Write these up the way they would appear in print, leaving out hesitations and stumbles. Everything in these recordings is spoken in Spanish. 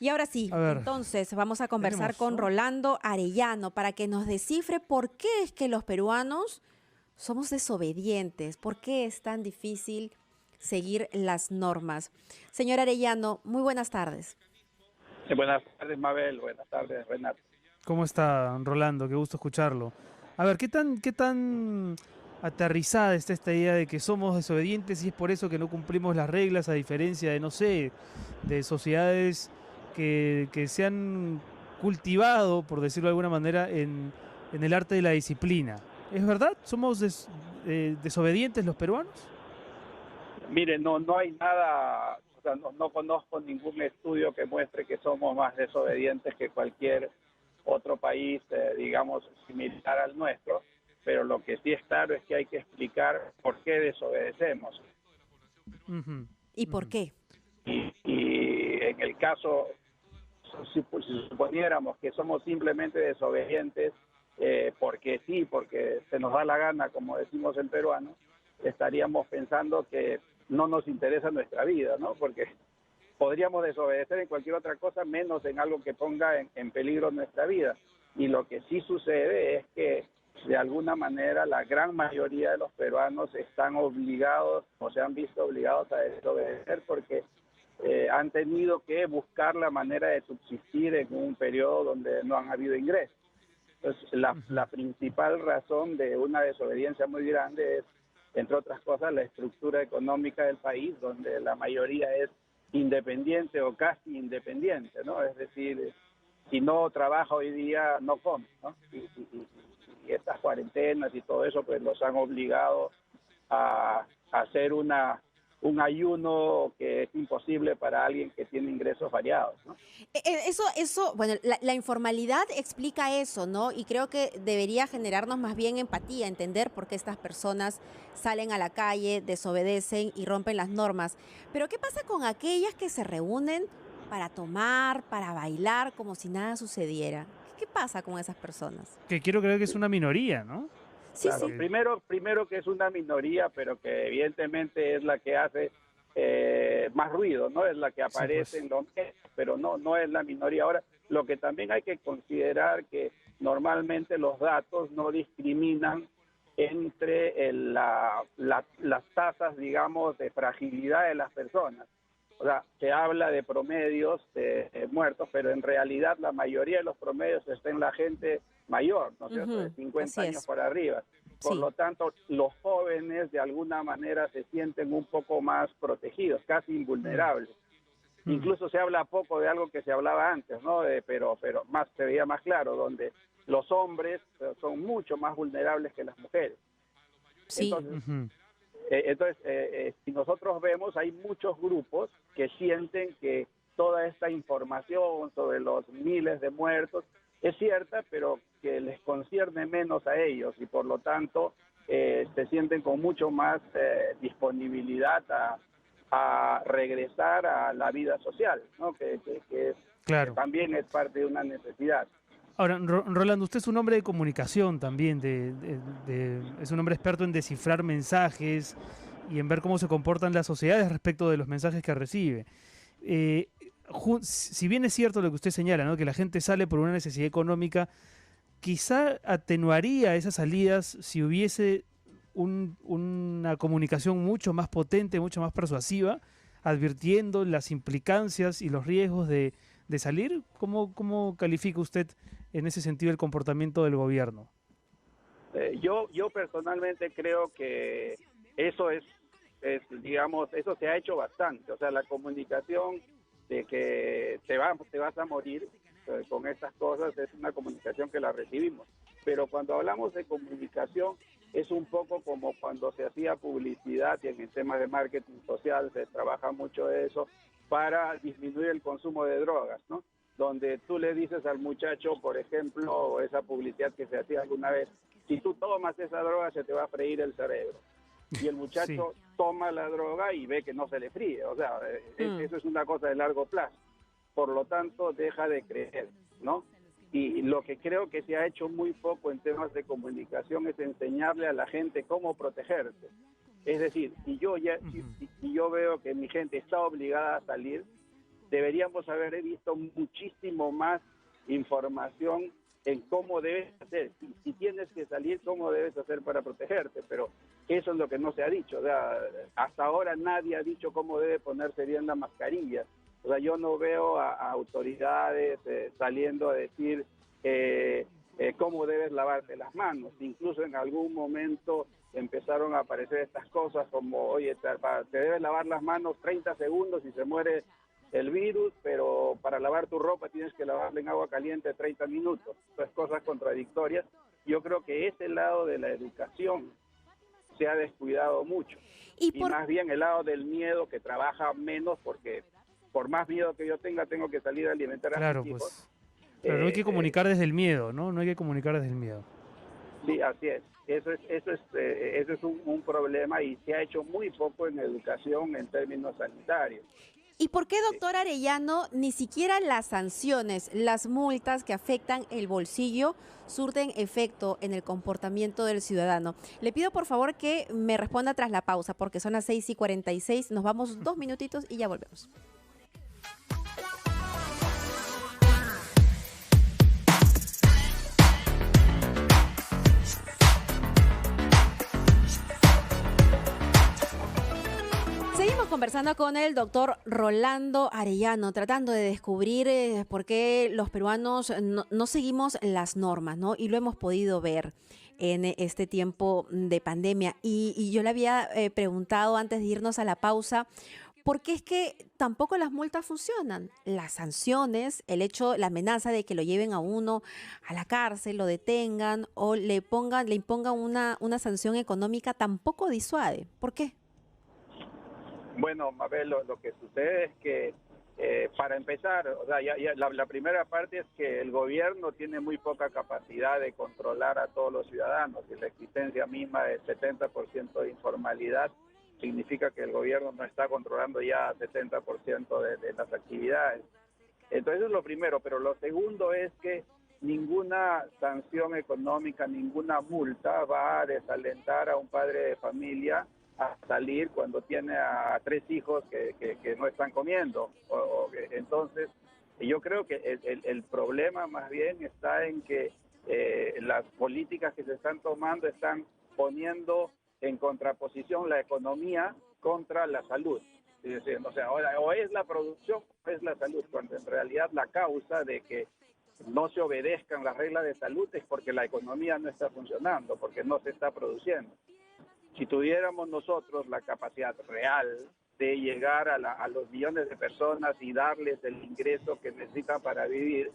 Y ahora sí, A ver, entonces vamos a conversar tenemos, con ¿no? Rolando Arellano para que nos descifre por qué es que los peruanos somos desobedientes, por qué es tan difícil seguir las normas. Señor Arellano, muy buenas tardes. Buenas tardes, Mabel. Buenas tardes, Renato. ¿Cómo está, Rolando? Qué gusto escucharlo. A ver, qué tan aterrizada está esta idea de que somos desobedientes y es por eso que no cumplimos las reglas, a diferencia de, no sé, de sociedades que se han cultivado, por decirlo de alguna manera, en el arte de la disciplina? ¿Es verdad? ¿Somos desobedientes los peruanos? Mire, no hay nada, o sea, no conozco ningún estudio que muestre que somos más desobedientes que cualquier otro país, digamos, similar al nuestro, pero lo que sí es claro es que hay que explicar por qué desobedecemos. Ujú, ¿Y por ujú. qué? Y en el caso, si suponiéramos que somos simplemente desobedientes porque sí, porque se nos da la gana, como decimos en peruano, estaríamos pensando que no nos interesa nuestra vida, ¿no? Porque podríamos desobedecer en cualquier otra cosa, menos en algo que ponga en peligro nuestra vida. Y lo que sí sucede es que de alguna manera la gran mayoría de los peruanos están obligados o se han visto obligados a desobedecer porque han tenido que buscar la manera de subsistir en un periodo donde no han habido ingresos. Entonces, la Ujú. principal razón de una desobediencia muy grande es, entre otras cosas, la estructura económica del país, donde la mayoría es independiente o casi independiente, ¿no? Es decir, si no trabaja hoy día, no come, ¿no? Y estas cuarentenas y todo eso, pues los han obligado a hacer un ayuno que es imposible para alguien que tiene ingresos variados, ¿no? Bueno, la informalidad explica eso, ¿no? Y creo que debería generarnos más bien empatía, entender por qué estas personas salen a la calle, desobedecen y rompen las normas. Pero ¿qué pasa con aquellas que se reúnen para tomar, para bailar, como si nada sucediera? ¿Qué pasa con esas personas? Que quiero creer que es una minoría, ¿no? Sí, Claro, sí. Porque primero que es una minoría, pero que evidentemente es la que hace más ruido, ¿no? Es la que sí, aparece pues. en los medios, pero no es la minoría. Ahora, lo que también hay que considerar que normalmente los datos no discriminan entre las tasas, digamos, de fragilidad de las personas. O sea, se habla de promedios de muertos, pero en realidad la mayoría de los promedios está en la gente mayor, ¿no es cierto?, de Ujú, 50 así años es. para arriba. Por Sí. lo tanto, los jóvenes de alguna manera se sienten un poco más protegidos, casi Mm, invulnerables. mm. Incluso se habla poco de algo que se hablaba antes, ¿no? Pero más se veía más claro, donde los hombres son mucho más vulnerables que las mujeres. Sí. Entonces, Ujú. si nosotros vemos, hay muchos grupos que sienten que toda esta información sobre los miles de muertos es cierta, pero que les concierne menos a ellos y por lo tanto se sienten con mucho más disponibilidad a regresar a la vida social, ¿no? Que Claro. también es parte de una necesidad. Ahora, Rolando, usted es un hombre de comunicación también, es un hombre experto en descifrar mensajes y en ver cómo se comportan las sociedades respecto de los mensajes que recibe. Eh, si bien es cierto lo que usted señala, ¿no? Que la gente sale por una necesidad económica, quizá atenuaría esas salidas si hubiese una comunicación mucho más potente, mucho más persuasiva, advirtiendo las implicancias y los riesgos de salir. ¿Cómo califica usted en ese sentido el comportamiento del gobierno? Yo personalmente creo que eso digamos, eso se ha hecho bastante. O sea, la comunicación de que te vas a morir con estas cosas es una comunicación que la recibimos. Pero cuando hablamos de comunicación es un poco como cuando se hacía publicidad y en el tema de marketing social se trabaja mucho de eso para disminuir el consumo de drogas, ¿no? Donde tú le dices al muchacho, por ejemplo, esa publicidad que se hacía alguna vez, si tú tomas esa droga se te va a freír el cerebro. Y el Sí, muchacho toma la droga y ve que no se le fríe. O sea, Mm. eso es una cosa de largo plazo. Por lo tanto, deja de creer, ¿no? Y lo que creo que se ha hecho muy poco en temas de comunicación es enseñarle a la gente cómo protegerse. Es decir, ujú, si yo veo que mi gente está obligada a salir, deberíamos haber visto muchísimo más información en cómo debes hacer. Si tienes que salir, cómo debes hacer para protegerte, pero eso es lo que no se ha dicho. O sea, hasta ahora nadie ha dicho cómo debe ponerse bien la mascarilla. O sea, yo no veo a autoridades saliendo a decir cómo debes lavarte las manos. Incluso en algún momento empezaron a aparecer estas cosas como, oye, te debes lavar las manos 30 segundos y se muere el virus, pero para lavar tu ropa tienes que lavarla en agua caliente 30 minutos. Pues cosas contradictorias. Yo creo que ese lado de la educación se ha descuidado mucho. Y más bien el lado del miedo, que trabaja menos, porque por más miedo que yo tenga, tengo que salir a alimentar a mis hijos. Pues, claro, no hay que comunicar desde el miedo, ¿no? No hay que comunicar desde el miedo. Sí, así es. Eso es un problema, y se ha hecho muy poco en educación en términos sanitarios. ¿Y por qué, doctor Arellano, ni siquiera las sanciones, las multas que afectan el bolsillo surten efecto en el comportamiento del ciudadano? Le pido por favor que me responda tras la pausa, porque son las 6:46, nos vamos 2 minutitos y ya volvemos. Seguimos conversando con el doctor Rolando Arellano, tratando de descubrir por qué los peruanos no seguimos las normas, ¿no? Y lo hemos podido ver en este tiempo de pandemia. Y yo le había preguntado antes de irnos a la pausa, ¿por qué es que tampoco las multas funcionan? Las sanciones, el hecho, la amenaza de que lo lleven a uno a la cárcel, lo detengan o le impongan una sanción económica, tampoco disuade. ¿Por qué? Bueno, Mabel, lo que sucede es que para empezar, o sea, la primera parte es que el gobierno tiene muy poca capacidad de controlar a todos los ciudadanos, y la existencia misma del 70% de informalidad significa que el gobierno no está controlando ya 70% de las actividades. Entonces eso es lo primero, pero lo segundo es que ninguna sanción económica, ninguna multa va a desalentar a un padre de familia a salir cuando tiene a 3 hijos que no están comiendo. Entonces, yo creo que el problema más bien está en que las políticas que se están tomando están poniendo en contraposición la economía contra la salud. Es decir, o sea, o es la producción o es la salud, cuando en realidad la causa de que no se obedezcan las reglas de salud es porque la economía no está funcionando, porque no se está produciendo. Si tuviéramos nosotros la capacidad real de llegar a los millones de personas y darles el ingreso que necesitan para vivir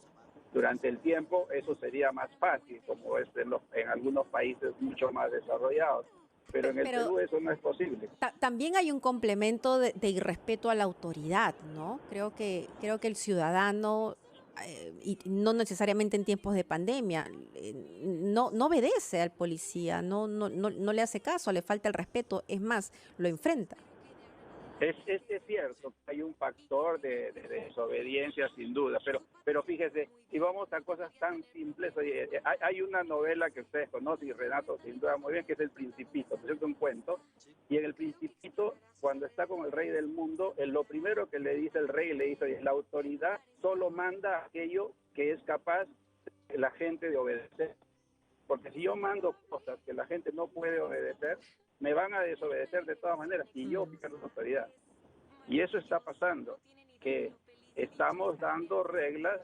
durante el tiempo, eso sería más fácil, como es en algunos países mucho más desarrollados. Pero en el Perú eso no es posible. También hay un complemento de irrespeto a la autoridad, ¿no? Creo que el ciudadano, y no necesariamente en tiempos de pandemia, no obedece al policía, no le hace caso, le falta el respeto, es más, lo enfrenta. Es cierto que hay un factor de desobediencia sin duda, pero fíjese, y vamos a cosas tan simples. Oye, hay una novela que ustedes conocen, y Renato sin duda muy bien, que es El Principito, es un cuento, y en El Principito, cuando está con el rey del mundo, lo primero que le dice el rey, le dice, oye, la autoridad solo manda aquello que es capaz la gente de obedecer, porque si yo mando cosas que la gente no puede obedecer, me van a desobedecer de todas maneras y yo pierdo la autoridad. Y eso está pasando, que estamos dando reglas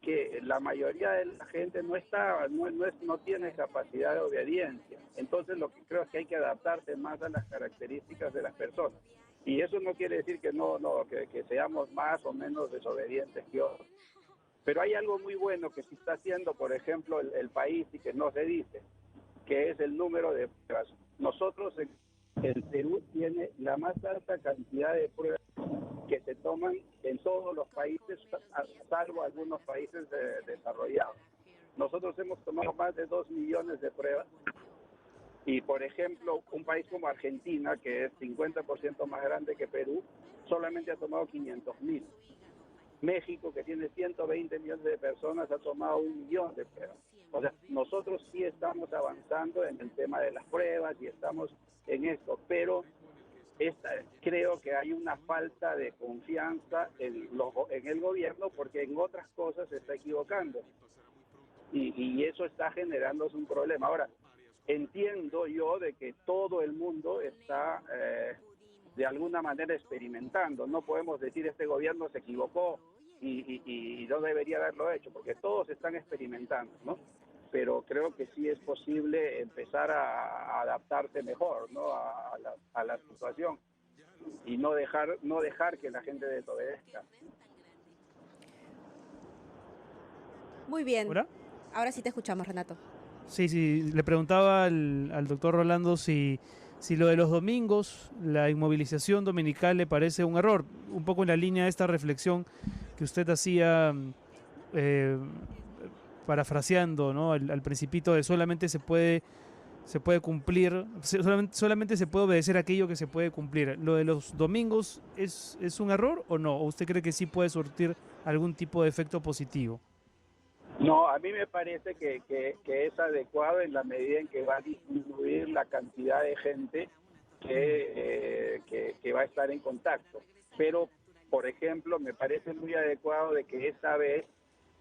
que la mayoría de la gente no tiene capacidad de obediencia. Entonces lo que creo es que hay que adaptarse más a las características de las personas. Y eso no quiere decir que seamos más o menos desobedientes que otros. Pero hay algo muy bueno que sí está haciendo, por ejemplo, el país, y que no se dice, que es el número de pruebas. Nosotros, el Perú tiene la más alta cantidad de pruebas que se toman en todos los países, salvo algunos países desarrollados. Nosotros hemos tomado más de 2 millones de pruebas, y por ejemplo, un país como Argentina, que es 50% más grande que Perú, solamente ha tomado 500.000. México, que tiene 120 millones de personas, ha tomado 1 millón de pruebas. O sea, nosotros sí estamos avanzando en el tema de las pruebas y estamos en esto, pero creo que hay una falta de confianza en el gobierno porque en otras cosas se está equivocando y eso está generándose un problema. Ahora, entiendo yo de que todo el mundo está de alguna manera experimentando. No podemos decir este gobierno se equivocó y no debería haberlo hecho, porque todos están experimentando, ¿no? Pero creo que sí es posible empezar a adaptarse mejor, ¿no? a la situación y no dejar que la gente desobedezca. Muy bien. ¿Hola? Ahora sí te escuchamos, Renato. Sí, sí, le preguntaba al doctor Rolando si lo de los domingos, la inmovilización dominical le parece un error, un poco en la línea de esta reflexión que usted hacía, eh, parafraseando, ¿no? Al principito de solamente se puede cumplir, solamente se puede obedecer aquello que se puede cumplir. ¿Lo de los domingos es un error o no? ¿O usted cree que sí puede surtir algún tipo de efecto positivo? No, a mí me parece que es adecuado en la medida en que va a disminuir la cantidad de gente que va a estar en contacto. Pero, por ejemplo, me parece muy adecuado de que esta vez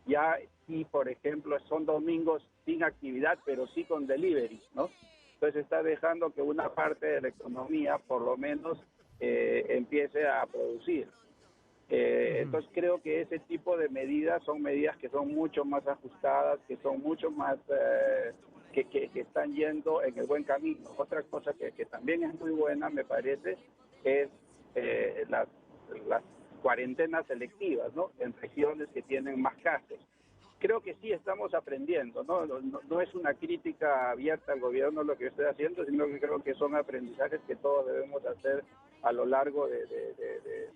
ya sí, por ejemplo, son domingos sin actividad, pero sí con delivery, ¿no? Entonces está dejando que una parte de la economía, por lo menos, empiece a producir. Entonces creo que ese tipo de medidas son medidas que son mucho más ajustadas, que son mucho más, que están yendo en el buen camino. Otra cosa que también es muy buena, me parece, es las cuarentenas selectivas, ¿no? En regiones que tienen más casos. Creo que sí estamos aprendiendo, ¿no? No es una crítica abierta al gobierno lo que estoy haciendo, sino que creo que son aprendizajes que todos debemos hacer a lo largo de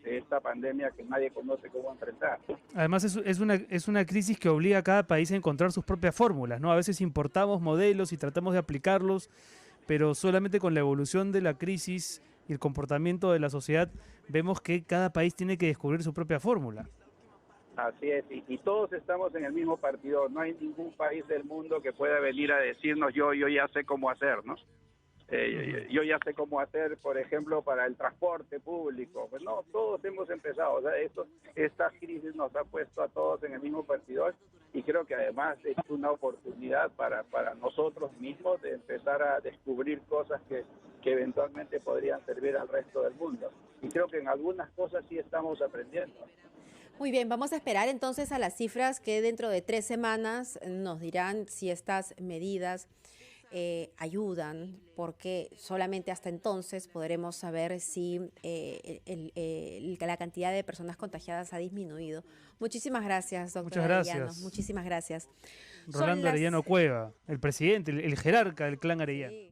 esta pandemia que nadie conoce cómo enfrentar. Además es una crisis que obliga a cada país a encontrar sus propias fórmulas, ¿no? A veces importamos modelos y tratamos de aplicarlos, pero solamente con la evolución de la crisis y el comportamiento de la sociedad vemos que cada país tiene que descubrir su propia fórmula. Así es, y todos estamos en el mismo partido. No hay ningún país del mundo que pueda venir a decirnos yo ya sé cómo hacer, ¿no? Yo ya sé cómo hacer, por ejemplo, para el transporte público. Pues no, todos hemos empezado. O sea, esta crisis nos ha puesto a todos en el mismo partidor y creo que además es una oportunidad para nosotros mismos de empezar a descubrir cosas que eventualmente podrían servir al resto del mundo. Y creo que en algunas cosas sí estamos aprendiendo. Muy bien, vamos a esperar entonces a las cifras que dentro de 3 semanas nos dirán si estas medidas ayudan, porque solamente hasta entonces podremos saber si la cantidad de personas contagiadas ha disminuido. Muchísimas gracias, doctor Muchas gracias. Arellano. Muchísimas gracias. Rolando Arellano Cueva, el presidente, el jerarca del clan Arellano. Sí.